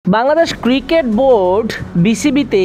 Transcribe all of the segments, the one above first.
Bangladesh cricket board বিসিবিতে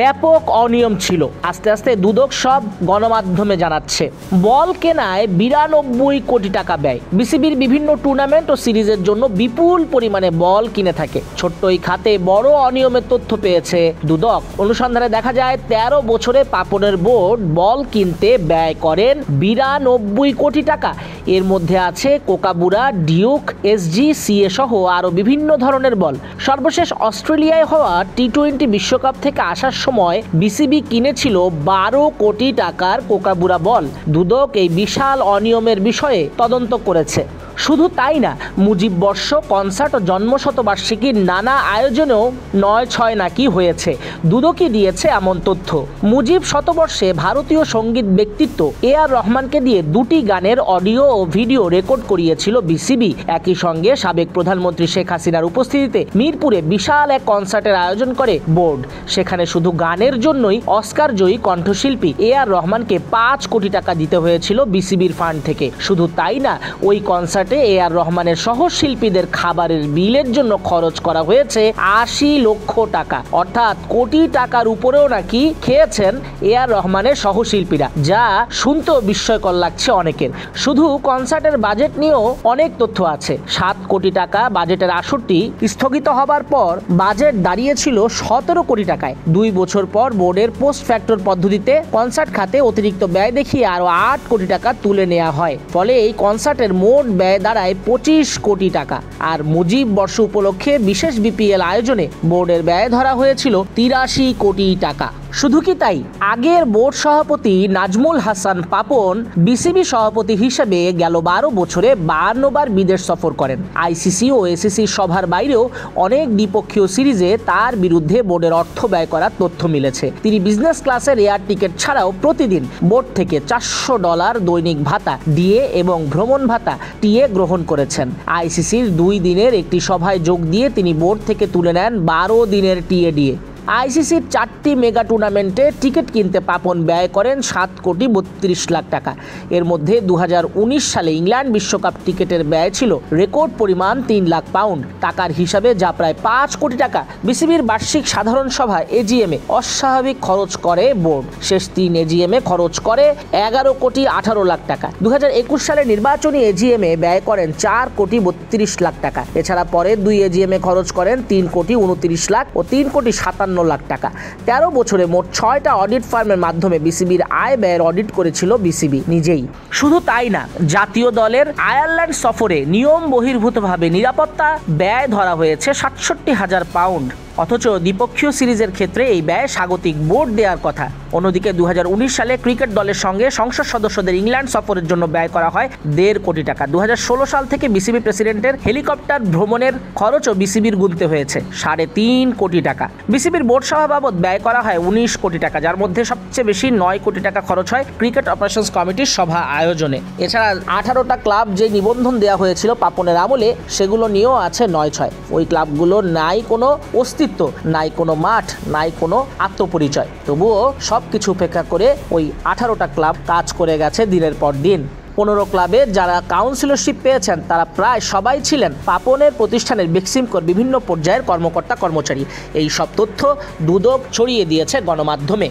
ব্যাপক অনিয়ম ছিল। আস্তে আস্তে দুদক সব গণমাধ্যমে জানাচ্ছে। বল কেনায় 92 কোটি টাকা ব্যয়। বিসিবির বিভিন্ন টুর্নামেন্ট ও সিরিজের জন্য বিপুল পরিমাণে বল কিনে থাকে। ছোট্ট এই খাতে বড় অনিয়মের তথ্য পেয়েছে দুদক। অনুসন্ধানে দেখা যায় 13 বছরে পাপনের বোর্ড বল কিনতে ব্যয় করেন 92 কোটি টাকা। এর মধ্যে আছে কোকাবুরা, ডিউক, এসজি, সিএ সহ আরও বিভিন্ন ধরনের বল। সর্বশেষ অস্ট্রেলিয়ায় হওয়া টি-20 বিশ্বকাপ থেকে আসার সময় বিসিবি কিনেছিল 12 কোটি টাকার কোকাবুরা বল। দুদক এই বিশাল অনিয়মের বিষয়ে তদন্ত করেছে। শুধু তাই না, মুজিব বর্ষ, কনসার্ট ও জন্মশতবার্ষিকীর নানা আয়োজনেও 9-6 নাকি হয়েছে। দুদকই দিয়েছে এমন তথ্য। মুজিব শতবর্ষে ভারতীয় সঙ্গীত ব্যক্তিত্ব এ.আর. রহমানকে দিয়ে 2টি গানের অডিও ও ভিডিও রেকর্ড করিয়েছিল বিসিবি। একই সঙ্গে সাবেক প্রধানমন্ত্রী শেখ হাসিনার উপস্থিতিতে মিরপুরে বিশাল এক কনসার্টের আয়োজন করে বোর্ড। সেখানে শুধু গানের জন্যই অস্কার জয়ী কণ্ঠশিল্পী এ.আর. রহমানকে 5 কোটি টাকা দিতে হয়েছিল বিসিবির ফান্ড থেকে। শুধু তাই না, ওই কনসার্ট এ.আর. রহমানের সহশিল্পীদের খাবারের বিলের জন্য খরচ করা হয়েছে 80 লক্ষ টাকা। অর্থাৎ কোটি টাকার উপরেও নাকি খেয়েছেন এ.আর. রহমানের সহশিল্পীরা, যা শুনতেও বিস্ময়কর লাগছে অনেকের। শুধু কনসার্টের বাজেট নিয়েও অনেক তথ্য আছে। 7 কোটি টাকা বাজেটের আসরটি স্থগিত হবার পর বাজেট দাঁড়িয়েছিল 17 কোটি টাকায়। 2 বছর পর বোর্ডের পোস্ট ফ্যাক্টর পদ্ধতিতে কনসার্ট খাতে অতিরিক্ত ব্যয় দেখিয়ে আরো 8 কোটি টাকা তুলে নেওয়া হয়। ফলে এই কনসার্টের মোট ব্যয় দাঁড়ায় 25 কোটি টাকা। আর মুজিব বর্ষ উপলক্ষে বিশেষ বিপিএল আয়োজনে বোর্ডের ব্যয় ধরা হয়েছিল 83 কোটি টাকা। শুধু কি তাই, আগের বোর্ড সভাপতি নাজমুল হাসান পাপন বিসিবি সভাপতি হিসেবে গেল 12 বছরে 52 বার বিদেশ সফর করেন। আইসিসি ও এসিসি সভার বাইরেও অনেক দ্বিপক্ষীয় সিরিজে তার বিরুদ্ধে বোর্ডের অর্থ ব্যয় করার তথ্য মিলেছে। তিনি বিজনেস ক্লাসের এয়ার টিকিট ছাড়াও প্রতিদিন বোর্ড থেকে $400 দৈনিক ভাতা ডিএ এবং ভ্রমণ ভাতা টিএ গ্রহণ করেছেন। আইসিসির 2 দিনের একটি সভায় যোগ দিয়ে তিনি বোর্ড থেকে তুলে নেন 12 দিনের টিএ ডিএ। আইসিসির 4টি মেগা টুর্নামেন্টে টিকিট কিনতে পাপন ব্যয় করেন 7 কোটি 32 লাখ টাকা। এর মধ্যে 2019 সালে ইংল্যান্ড বিশ্বকাপ টিকিটের ব্যয় ছিল রেকর্ড পরিমাণ 3 লাখ পাউন্ড। টাকার হিসাবে যা প্রায় 5 কোটি টাকা। বিসিবির বার্ষিক সাধারণ সভা এজিএমে অস্বাভাবিক খরচ করে বোর্ড। শেষ 3 এজিএমে খরচ করে 11 কোটি 18 লাখ টাকা। 2021 সালে নির্বাচনী এজিএমে ব্যয় করেন 4 কোটি 32 লাখ টাকা। এছাড়া পরে 2 এজিএমে খরচ করেন 3 কোটি 29 লাখ ও 3 কোটি 57 লাখ টাকা। 13 বছরে মোট 6টা অডিট ফার্মের মাধ্যমে বিসিবির আয় ব্যয়ের অডিট করেছিল বিসিবি নিজেই। শুধু তাই না, জাতীয় দলের আয়ারল্যান্ড সফরে নিয়ম বহির্ভূতভাবে নিরাপত্তা ব্যয় ধরা হয়েছে 67,000 পাউন্ড। অথচ দ্বিপক্ষীয় সিরিজের ক্ষেত্রে এই ব্যয় স্বাগতিক বোর্ড দেওয়ার কথা। অন্যদিকে 2019 সালে ক্রিকেট দলের সঙ্গে সংসদ সদস্যদের ইংল্যান্ড সফরের জন্য ব্যয় করা হয় 1.5 কোটি টাকা। 2016 সাল থেকে বিসিবি প্রেসিডেন্টের হেলিকপ্টার ভ্রমণের খরচও বিসিবির গুনতে হয়েছে 3.5 কোটি টাকা। বিসিবির বোর্ড সভা বাবদ ব্যয় করা হয় 19 কোটি টাকা, যার মধ্যে সবচেয়ে বেশি 9 কোটি টাকা খরচ হয় ক্রিকেট অপারেশনস কমিটির সভা আয়োজনে। এছাড়া 18টা ক্লাব যে নিবন্ধন দেওয়া হয়েছিল পাপনের আমলে, সেগুলো নিয়েও আছে 9-6। ওই ক্লাবগুলোর নাই কোনো অস্তিত্ব, নাই কোনো মাঠ, নাই কোনো আত্মপরিচয়। তবুও সবকিছু উপেক্ষা করে ওই 18টা ক্লাব কাজ করে গেছে দিনের পর দিন। 15 ক্লাবে যারা কাউন্সিলরশিপ পেয়েছেন তারা প্রায় সবাই ছিলেন পাপনের প্রতিষ্ঠানের বেক্সিমকোর বিভিন্ন পর্যায়ের কর্মকর্তা কর্মচারী। এই সব তথ্য দুদক ছড়িয়ে দিয়েছে গণমাধ্যমে।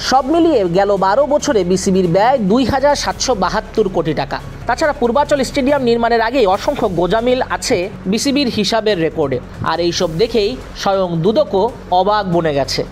সব মিলিয়ে গেল 12 বছরে বিসিবির ব্যয় 2772 কোটি টাকা। তাছাড়া পূর্বাচল স্টেডিয়াম নির্মাণের আগেই অসংখ্য গোজামিল আছে বিসিবির হিসাবের রেকর্ডে। আর এইসব দেখেই স্বয়ং দুদকও অবাক বনে গেছে।